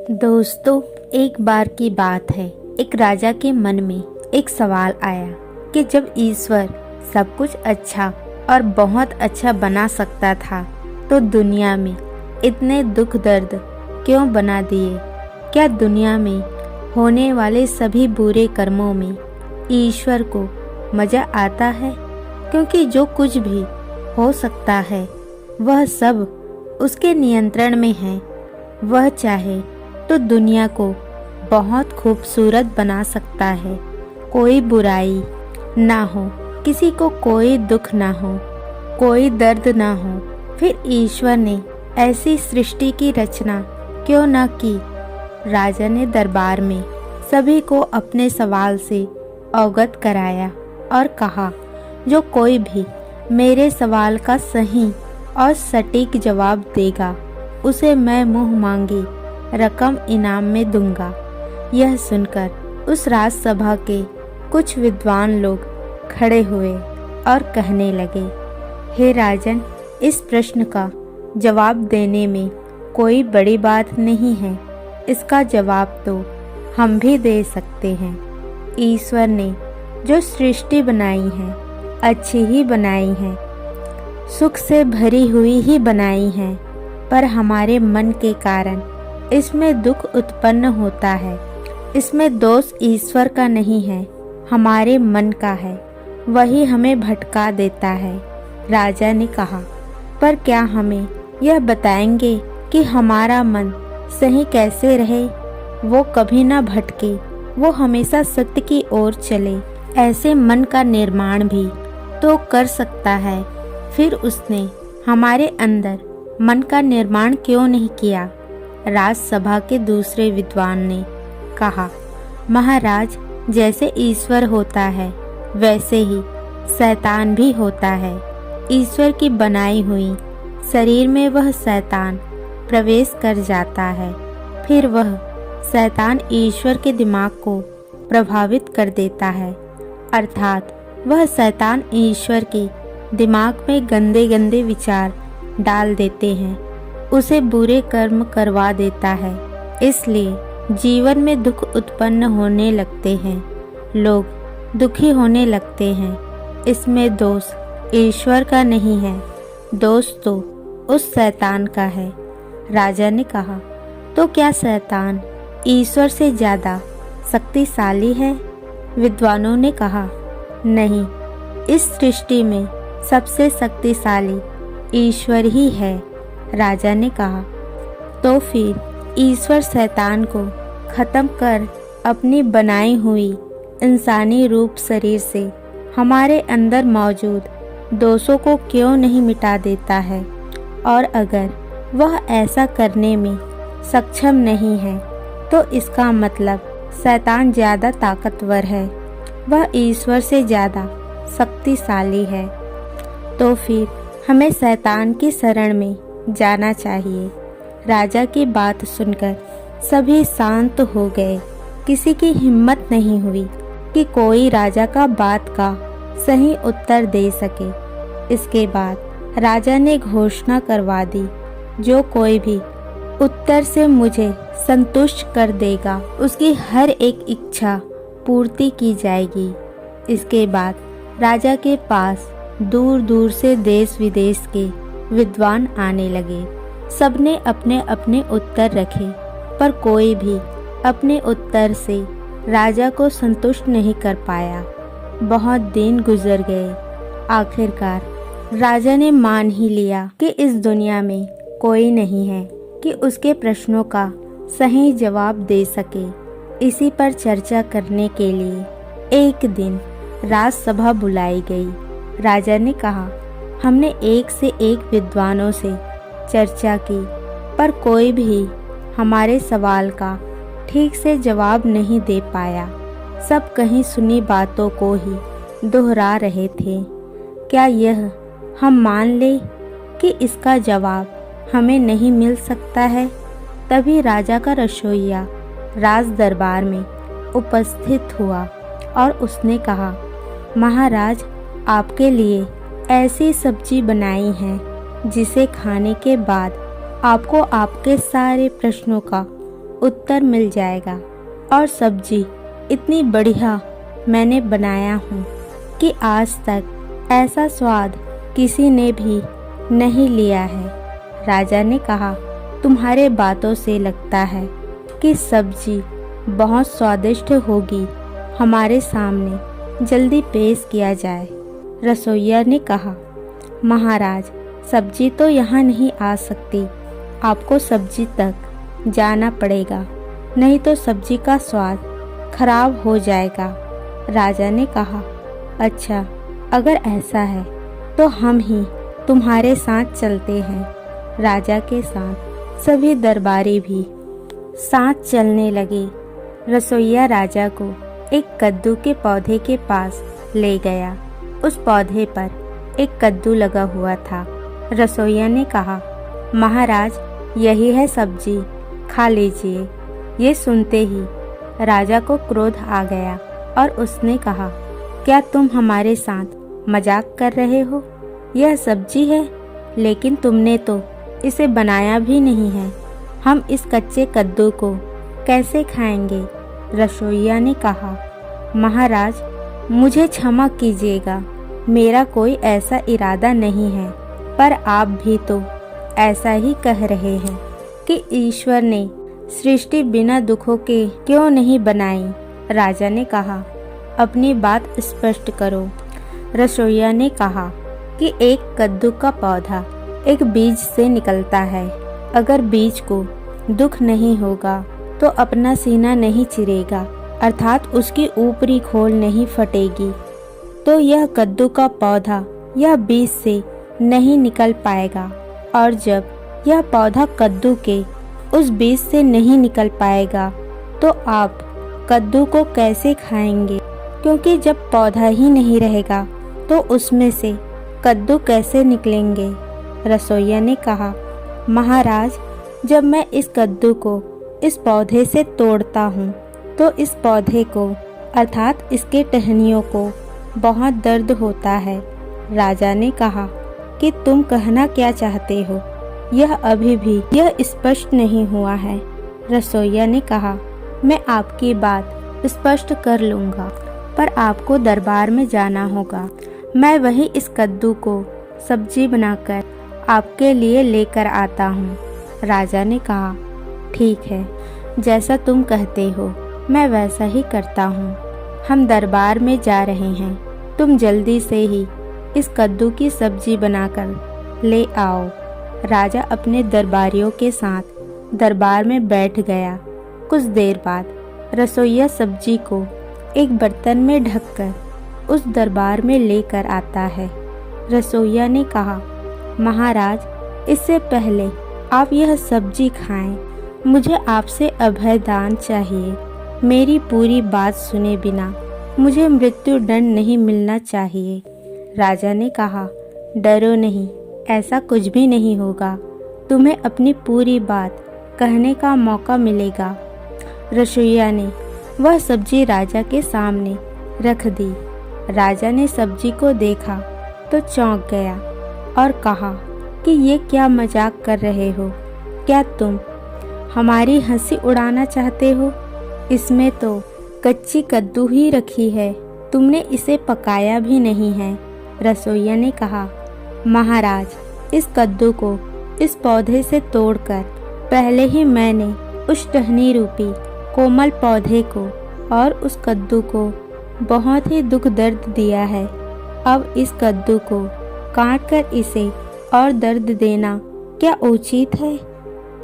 दोस्तों, एक बार की बात है। एक राजा के मन में एक सवाल आया कि जब ईश्वर सब कुछ अच्छा और बहुत अच्छा बना सकता था तो दुनिया में इतने दुख दर्द क्यों बना दिए। क्या दुनिया में होने वाले सभी बुरे कर्मों में ईश्वर को मज़ा आता है? क्योंकि जो कुछ भी हो सकता है वह सब उसके नियंत्रण में है। वह चाहे तो दुनिया को बहुत खूबसूरत बना सकता है। कोई बुराई ना हो, किसी को कोई दुख ना हो, कोई दर्द ना हो। फिर ईश्वर ने ऐसी सृष्टि की रचना क्यों ना की? राजा ने दरबार में सभी को अपने सवाल से अवगत कराया और कहा, जो कोई भी मेरे सवाल का सही और सटीक जवाब देगा उसे मैं मुंह मांगी रकम इनाम में दूंगा। यह सुनकर उस राजसभा के कुछ विद्वान लोग खड़े हुए और कहने लगे, हे राजन, इस प्रश्न का जवाब देने में कोई बड़ी बात नहीं है। इसका जवाब तो हम भी दे सकते हैं। ईश्वर ने जो सृष्टि बनाई है अच्छी ही बनाई है, सुख से भरी हुई ही बनाई है, पर हमारे मन के कारण इसमें दुख उत्पन्न होता है। इसमें दोष ईश्वर का नहीं है, हमारे मन का है। वही हमें भटका देता है। राजा ने कहा, पर क्या हमें यह बताएंगे कि हमारा मन सही कैसे रहे, वो कभी ना भटके, वो हमेशा सत्य की ओर चले। ऐसे मन का निर्माण भी तो कर सकता है। फिर उसने हमारे अंदर मन का निर्माण क्यों नहीं किया? राजसभा के दूसरे विद्वान ने कहा, महाराज, जैसे ईश्वर होता है वैसे ही शैतान भी होता है। ईश्वर की बनाई हुई शरीर में वह शैतान प्रवेश कर जाता है। फिर वह शैतान ईश्वर के दिमाग को प्रभावित कर देता है, अर्थात वह शैतान ईश्वर के दिमाग में गंदे गंदे विचार डाल देते हैं, उसे बुरे कर्म करवा देता है। इसलिए जीवन में दुख उत्पन्न होने लगते हैं, लोग दुखी होने लगते हैं। इसमें दोष ईश्वर का नहीं है, दोष तो उस शैतान का है। राजा ने कहा, तो क्या शैतान ईश्वर से ज़्यादा शक्तिशाली है? विद्वानों ने कहा, नहीं, इस सृष्टि में सबसे शक्तिशाली ईश्वर ही है। राजा ने कहा, तो फिर ईश्वर शैतान को खत्म कर अपनी बनाई हुई इंसानी रूप शरीर से हमारे अंदर मौजूद दोषों को क्यों नहीं मिटा देता है? और अगर वह ऐसा करने में सक्षम नहीं है तो इसका मतलब शैतान ज़्यादा ताकतवर है, वह ईश्वर से ज़्यादा शक्तिशाली है। तो फिर हमें शैतान की शरण में जाना चाहिए। राजा की बात सुनकर सभी शांत हो गए। किसी की हिम्मत नहीं हुई कि कोई राजा का बात का सही उत्तर दे सके। इसके बाद राजा ने घोषणा करवा दी, जो कोई भी उत्तर से मुझे संतुष्ट कर देगा उसकी हर एक इच्छा पूर्ति की जाएगी। इसके बाद राजा के पास दूर दूर से देश विदेश के विद्वान आने लगे। सबने अपने अपने उत्तर रखे, पर कोई भी अपने उत्तर से राजा को संतुष्ट नहीं कर पाया। बहुत दिन गुजर गए। आखिरकार राजा ने मान ही लिया कि इस दुनिया में कोई नहीं है कि उसके प्रश्नों का सही जवाब दे सके। इसी पर चर्चा करने के लिए एक दिन राजसभा बुलाई गई। राजा ने कहा, हमने एक से एक विद्वानों से चर्चा की, पर कोई भी हमारे सवाल का ठीक से जवाब नहीं दे पाया। सब कहीं सुनी बातों को ही दोहरा रहे थे। क्या यह हम मान लें कि इसका जवाब हमें नहीं मिल सकता है? तभी राजा का रसोइया राज दरबार में उपस्थित हुआ और उसने कहा, महाराज, आपके लिए ऐसी सब्जी बनाई है जिसे खाने के बाद आपको आपके सारे प्रश्नों का उत्तर मिल जाएगा। और सब्जी इतनी बढ़िया मैंने बनाया हूँ कि आज तक ऐसा स्वाद किसी ने भी नहीं लिया है। राजा ने कहा, तुम्हारे बातों से लगता है कि सब्जी बहुत स्वादिष्ट होगी, हमारे सामने जल्दी पेश किया जाए। रसोइया ने कहा, महाराज, सब्जी तो यहाँ नहीं आ सकती, आपको सब्जी तक जाना पड़ेगा, नहीं तो सब्जी का स्वाद खराब हो जाएगा। राजा ने कहा, अच्छा, अगर ऐसा है तो हम ही तुम्हारे साथ चलते हैं। राजा के साथ सभी दरबारी भी साथ चलने लगे। रसोइया राजा को एक कद्दू के पौधे के पास ले गया। उस पौधे पर एक कद्दू लगा हुआ था। रसोइया ने कहा, महाराज, यही है सब्जी, खा लीजिए। ये सुनते ही राजा को क्रोध आ गया और उसने कहा, क्या तुम हमारे साथ मजाक कर रहे हो? यह सब्जी है, लेकिन तुमने तो इसे बनाया भी नहीं है। हम इस कच्चे कद्दू को कैसे खाएंगे? रसोइया ने कहा, महाराज, मुझे क्षमा कीजिएगा, मेरा कोई ऐसा इरादा नहीं है, पर आप भी तो ऐसा ही कह रहे हैं कि ईश्वर ने सृष्टि बिना दुखों के क्यों नहीं बनाई? राजा ने कहा, अपनी बात स्पष्ट करो। रसोइया ने कहा कि एक कद्दू का पौधा एक बीज से निकलता है। अगर बीज को दुख नहीं होगा तो अपना सीना नहीं चिरेगा, अर्थात उसकी ऊपरी खोल नहीं फटेगी, तो यह कद्दू का पौधा यह बीज से नहीं निकल पाएगा। और जब यह पौधा कद्दू के उस बीज से नहीं निकल पाएगा तो आप कद्दू को कैसे खाएंगे? क्योंकि जब पौधा ही नहीं रहेगा तो उसमें से कद्दू कैसे निकलेंगे? रसोइया ने कहा, महाराज, जब मैं इस कद्दू को इस पौधे से तोड़ता हूँ तो इस पौधे को अर्थात इसके टहनियों को बहुत दर्द होता है। राजा ने कहा कि तुम कहना क्या चाहते हो? यह अभी भी यह स्पष्ट नहीं हुआ है। रसोइया ने कहा, मैं आपकी बात स्पष्ट कर लूँगा, पर आपको दरबार में जाना होगा। मैं वहीं इस कद्दू को सब्जी बनाकर आपके लिए लेकर आता हूँ। राजा ने कहा, ठीक है, जैसा तुम कहते हो मैं वैसा ही करता हूँ। हम दरबार में जा रहे हैं, तुम जल्दी से ही इस कद्दू की सब्जी बनाकर ले आओ। राजा अपने दरबारियों के साथ दरबार में बैठ गया। कुछ देर बाद रसोइया सब्जी को एक बर्तन में ढककर उस दरबार में लेकर आता है। रसोइया ने कहा, महाराज, इससे पहले आप यह सब्जी खाएं, मुझे आपसे अभय दान चाहिए। मेरी पूरी बात सुने बिना मुझे मृत्यु दंड नहीं मिलना चाहिए। राजा ने कहा, डरो नहीं, ऐसा कुछ भी नहीं होगा, तुम्हें अपनी पूरी बात कहने का मौका मिलेगा। रसोइया ने वह सब्जी राजा के सामने रख दी। राजा ने सब्जी को देखा तो चौंक गया और कहा कि ये क्या मजाक कर रहे हो? क्या तुम हमारी हंसी उड़ाना चाहते हो? इसमें तो कच्ची कद्दू ही रखी है, तुमने इसे पकाया भी नहीं है। रसोइया ने कहा, महाराज, इस कद्दू को इस पौधे से तोड़कर पहले ही मैंने उस टहनी रूपी कोमल पौधे को और उस कद्दू को बहुत ही दुख दर्द दिया है। अब इस कद्दू को काट कर इसे और दर्द देना क्या उचित है?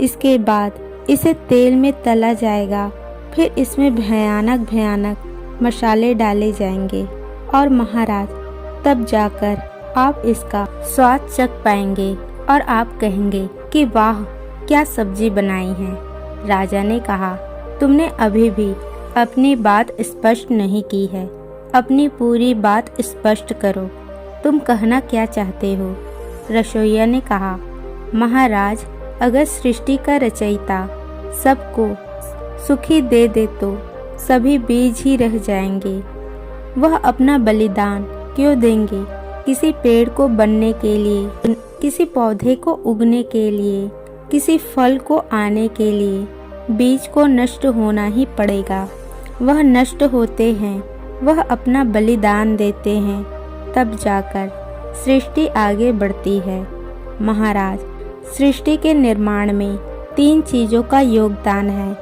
इसके बाद इसे तेल में तला जाएगा, फिर इसमें भयानक भयानक मसाले डाले जाएंगे और महाराज, तब जाकर आप इसका स्वाद चख पाएंगे और आप कहेंगे कि वाह, क्या सब्जी बनाई है। राजा ने कहा, तुमने अभी भी अपनी बात स्पष्ट नहीं की है, अपनी पूरी बात स्पष्ट करो, तुम कहना क्या चाहते हो? रसोइया ने कहा, महाराज, अगर सृष्टि का रचयिता सबको सुखी दे दे तो सभी बीज ही रह जाएंगे। वह अपना बलिदान क्यों देंगे? किसी पेड़ को बनने के लिए, किसी पौधे को उगने के लिए, किसी फल को आने के लिए, बीज को नष्ट होना ही पड़ेगा। वह नष्ट होते हैं, वह अपना बलिदान देते हैं, तब जाकर सृष्टि आगे बढ़ती है। महाराज, सृष्टि के निर्माण में 3 चीज़ों का योगदान है।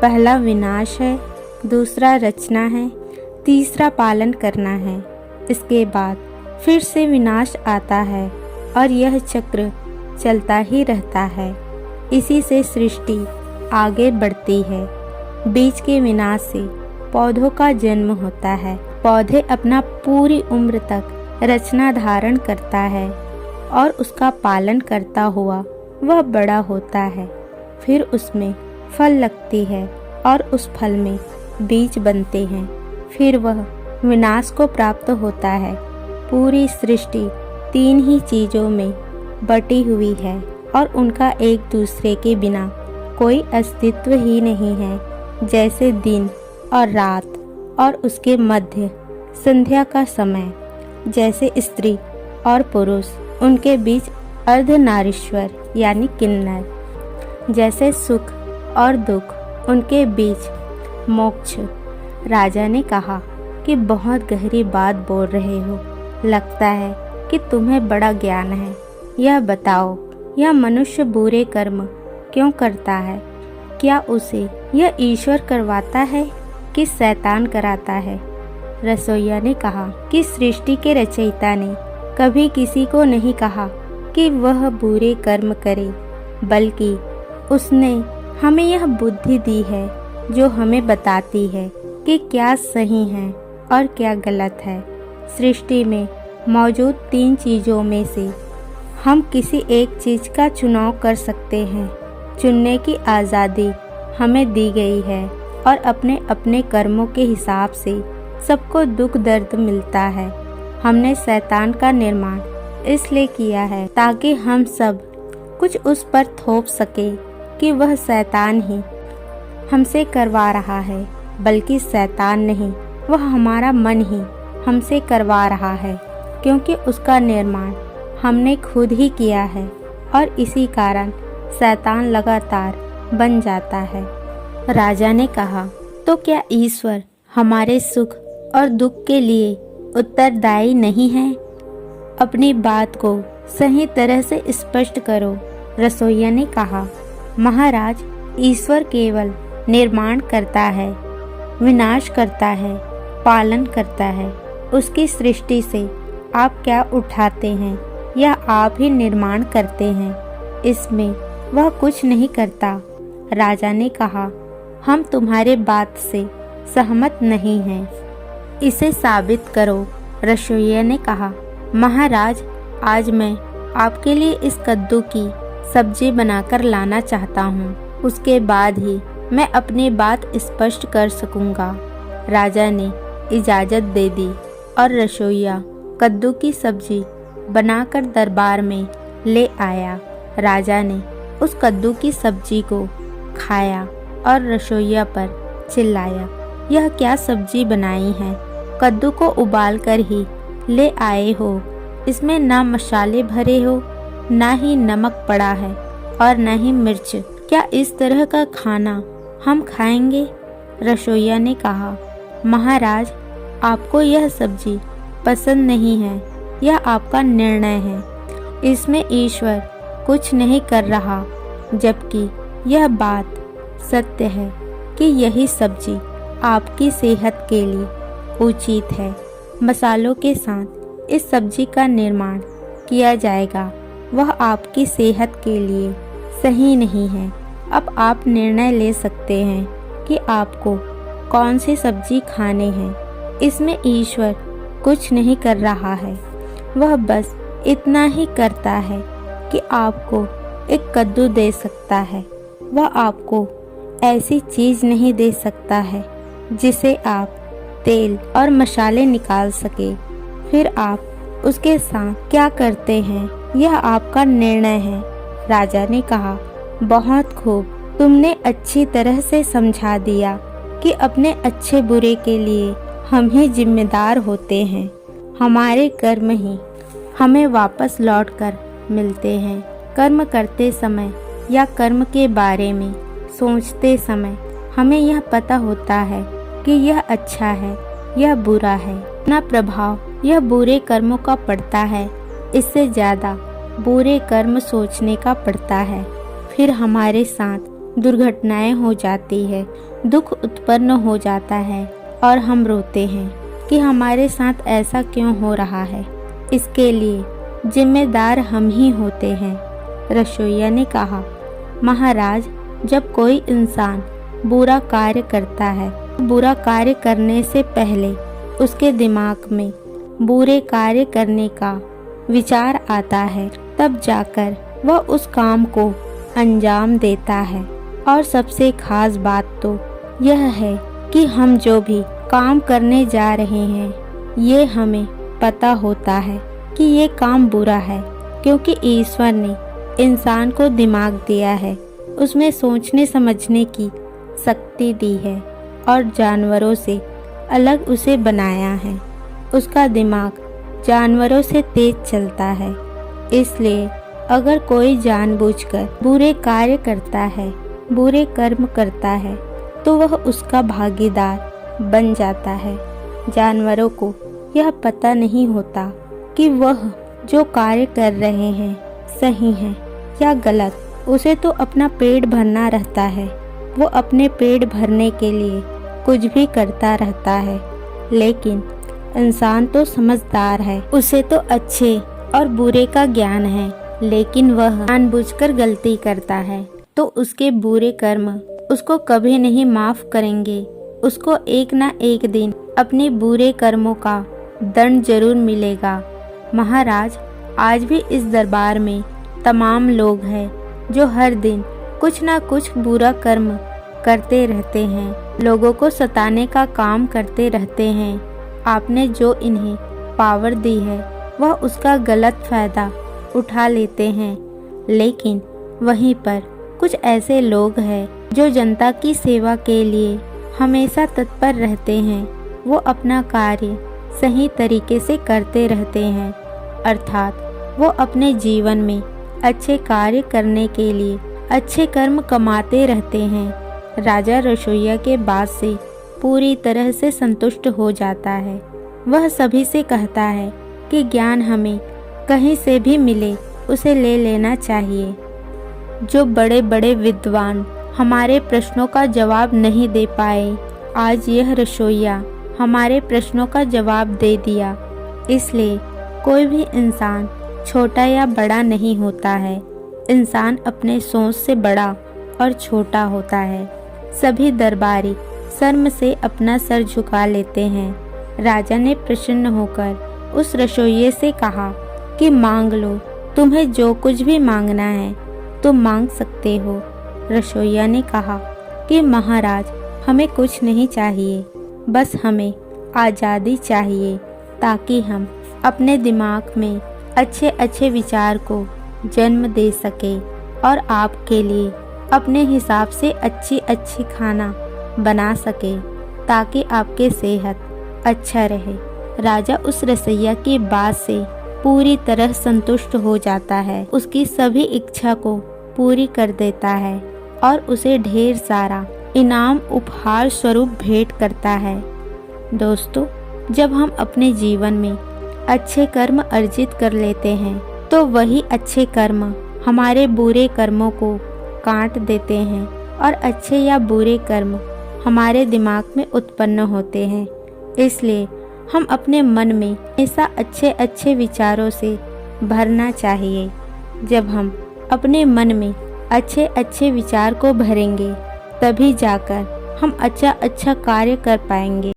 पहला विनाश है, दूसरा रचना है, तीसरा पालन करना है। इसके बाद फिर से विनाश आता है और यह चक्र चलता ही रहता है। इसी से सृष्टि आगे बढ़ती है। बीज के विनाश से पौधों का जन्म होता है। पौधे अपना पूरी उम्र तक रचना धारण करता है और उसका पालन करता हुआ वह बड़ा होता है। फिर उसमें फल लगती है और उस फल में बीज बनते हैं। फिर वह विनाश को प्राप्त होता है। पूरी सृष्टि 3 ही चीज़ों में बटी हुई है और उनका एक दूसरे के बिना कोई अस्तित्व ही नहीं है। जैसे दिन और रात और उसके मध्य संध्या का समय, जैसे स्त्री और पुरुष, उनके बीच अर्धनारीश्वर यानी किन्नर, जैसे सुख और दुख, उनके बीच मोक्ष। राजा ने कहा कि बहुत गहरी बात बोल रहे हो, लगता है कि तुम्हें बड़ा ज्ञान है। यह बताओ, यह मनुष्य बुरे कर्म क्यों करता है? क्या उसे यह ईश्वर करवाता है कि शैतान कराता है? रसोइया ने कहा कि सृष्टि के रचयिता ने कभी किसी को नहीं कहा कि वह बुरे कर्म करे, बल्कि उसने हमें यह बुद्धि दी है जो हमें बताती है कि क्या सही है और क्या गलत है। सृष्टि में मौजूद 3 चीज़ों में से हम किसी एक चीज़ का चुनाव कर सकते हैं। चुनने की आज़ादी हमें दी गई है और अपने अपने कर्मों के हिसाब से सबको दुख दर्द मिलता है। हमने शैतान का निर्माण इसलिए किया है ताकि हम सब कुछ उस पर थोप सके कि वह शैतान ही हमसे करवा रहा है, बल्कि शैतान नहीं, वह हमारा मन ही हमसे करवा रहा है, क्योंकि उसका निर्माण हमने खुद ही किया है और इसी कारण शैतान लगातार बन जाता है। राजा ने कहा, तो क्या ईश्वर हमारे सुख और दुख के लिए उत्तरदायी नहीं है? अपनी बात को सही तरह से स्पष्ट करो। रसोइया ने कहा, महाराज, ईश्वर केवल निर्माण करता है, विनाश करता है, पालन करता है। उसकी सृष्टि से आप क्या उठाते हैं या आप ही निर्माण करते हैं, इसमें वह कुछ नहीं करता। राजा ने कहा, हम तुम्हारे बात से सहमत नहीं हैं, इसे साबित करो। रसोइया ने कहा, महाराज, आज मैं आपके लिए इस कद्दू की सब्जी बनाकर लाना चाहता हूँ, उसके बाद ही मैं अपनी बात स्पष्ट कर सकूँगा। राजा ने इजाज़त दे दी और रसोइया कद्दू की सब्जी बनाकर दरबार में ले आया। राजा ने उस कद्दू की सब्जी को खाया और रसोइया पर चिल्लाया, यह क्या सब्जी बनाई है? कद्दू को उबाल कर ही ले आए हो, इसमें ना मसाले भरे हो, ना ही नमक पड़ा है और ना ही मिर्च। क्या इस तरह का खाना हम खाएंगे? रसोइया ने कहा, महाराज, आपको यह सब्जी पसंद नहीं है, यह आपका निर्णय है। इसमें ईश्वर कुछ नहीं कर रहा, जबकि यह बात सत्य है कि यही सब्जी आपकी सेहत के लिए उचित है। मसालों के साथ इस सब्जी का निर्माण किया जाएगा, वह आपकी सेहत के लिए सही नहीं है। अब आप निर्णय ले सकते हैं कि आपको कौन सी सब्जी खाने हैं। इसमें ईश्वर कुछ नहीं कर रहा है, वह बस इतना ही करता है कि आपको एक कद्दू दे सकता है। वह आपको ऐसी चीज़ नहीं दे सकता है जिसे आप तेल और मसाले निकाल सके। फिर आप उसके साथ क्या करते हैं, यह आपका निर्णय है। राजा ने कहा, बहुत खूब, तुमने अच्छी तरह से समझा दिया कि अपने अच्छे बुरे के लिए हम ही जिम्मेदार होते हैं। हमारे कर्म ही हमें वापस लौटकर मिलते हैं। कर्म करते समय या कर्म के बारे में सोचते समय हमें यह पता होता है कि यह अच्छा है, यह बुरा है। अपना प्रभाव यह बुरे कर्मों का पड़ता है, इससे ज़्यादा बुरे कर्म सोचने का पड़ता है। फिर हमारे साथ दुर्घटनाएं हो जाती है, दुख उत्पन्न हो जाता है और हम रोते हैं कि हमारे साथ ऐसा क्यों हो रहा है। इसके लिए जिम्मेदार हम ही होते हैं। रसोइया ने कहा, महाराज, जब कोई इंसान बुरा कार्य करता है, बुरा कार्य करने से पहले उसके दिमाग में बुरे कार्य करने का विचार आता है, तब जाकर वह उस काम को अंजाम देता है। और सबसे खास बात तो यह है कि हम जो भी काम करने जा रहे हैं, ये हमें पता होता है कि ये काम बुरा है, क्योंकि ईश्वर ने इंसान को दिमाग दिया है, उसमें सोचने समझने की शक्ति दी है और जानवरों से अलग उसे बनाया है। उसका दिमाग जानवरों से तेज चलता है। इसलिए अगर कोई जानबूझकर बुरे कार्य करता है, बुरे कर्म करता है, तो वह उसका भागीदार बन जाता है। जानवरों को यह पता नहीं होता कि वह जो कार्य कर रहे हैं सही है या गलत। उसे तो अपना पेट भरना रहता है, वो अपने पेट भरने के लिए कुछ भी करता रहता है। लेकिन इंसान तो समझदार है, उसे तो अच्छे और बुरे का ज्ञान है, लेकिन वह जानबूझकर गलती करता है तो उसके बुरे कर्म उसको कभी नहीं माफ करेंगे। उसको एक ना एक दिन अपने बुरे कर्मों का दंड जरूर मिलेगा। महाराज, आज भी इस दरबार में तमाम लोग हैं जो हर दिन कुछ ना कुछ बुरा कर्म करते रहते हैं, लोगों को सताने का काम करते रहते हैं। आपने जो इन्हें पावर दी है वह उसका गलत फायदा उठा लेते हैं। लेकिन वहीं पर कुछ ऐसे लोग हैं जो जनता की सेवा के लिए हमेशा तत्पर रहते हैं। वो अपना कार्य सही तरीके से करते रहते हैं, अर्थात वो अपने जीवन में अच्छे कार्य करने के लिए अच्छे कर्म कमाते रहते हैं। राजा रसोइया के बात से पूरी तरह से संतुष्ट हो जाता है। वह सभी से कहता है कि ज्ञान हमें कहीं से भी मिले उसे ले लेना चाहिए। जो बड़े बड़े विद्वान हमारे प्रश्नों का जवाब नहीं दे पाए, आज यह रसोइया हमारे प्रश्नों का जवाब दे दिया। इसलिए कोई भी इंसान छोटा या बड़ा नहीं होता है। इंसान अपने सोच से बड़ा और छोटा होता है। सभी दरबारी शर्म से अपना सर झुका लेते हैं। राजा ने प्रसन्न होकर उस रसोइये से कहा कि मांग लो, तुम्हें जो कुछ भी मांगना है तुम मांग सकते हो। रसोइया ने कहा कि महाराज, हमें कुछ नहीं चाहिए, बस हमें आज़ादी चाहिए, ताकि हम अपने दिमाग में अच्छे अच्छे विचार को जन्म दे सके और आपके लिए अपने हिसाब से अच्छी अच्छी खाना बना सके, ताकि आपके सेहत अच्छा रहे। राजा उस रसोइया की बात से पूरी तरह संतुष्ट हो जाता है, उसकी सभी इच्छा को पूरी कर देता है और उसे ढेर सारा इनाम उपहार स्वरूप भेंट करता है। दोस्तों, जब हम अपने जीवन में अच्छे कर्म अर्जित कर लेते हैं तो वही अच्छे कर्म हमारे बुरे कर्मों को काट देते हैं और अच्छे या बुरे कर्म हमारे दिमाग में उत्पन्न होते हैं। इसलिए हम अपने मन में हमेशा अच्छे अच्छे विचारों से भरना चाहिए। जब हम अपने मन में अच्छे अच्छे विचार को भरेंगे, तभी जाकर हम अच्छा अच्छा कार्य कर पाएंगे।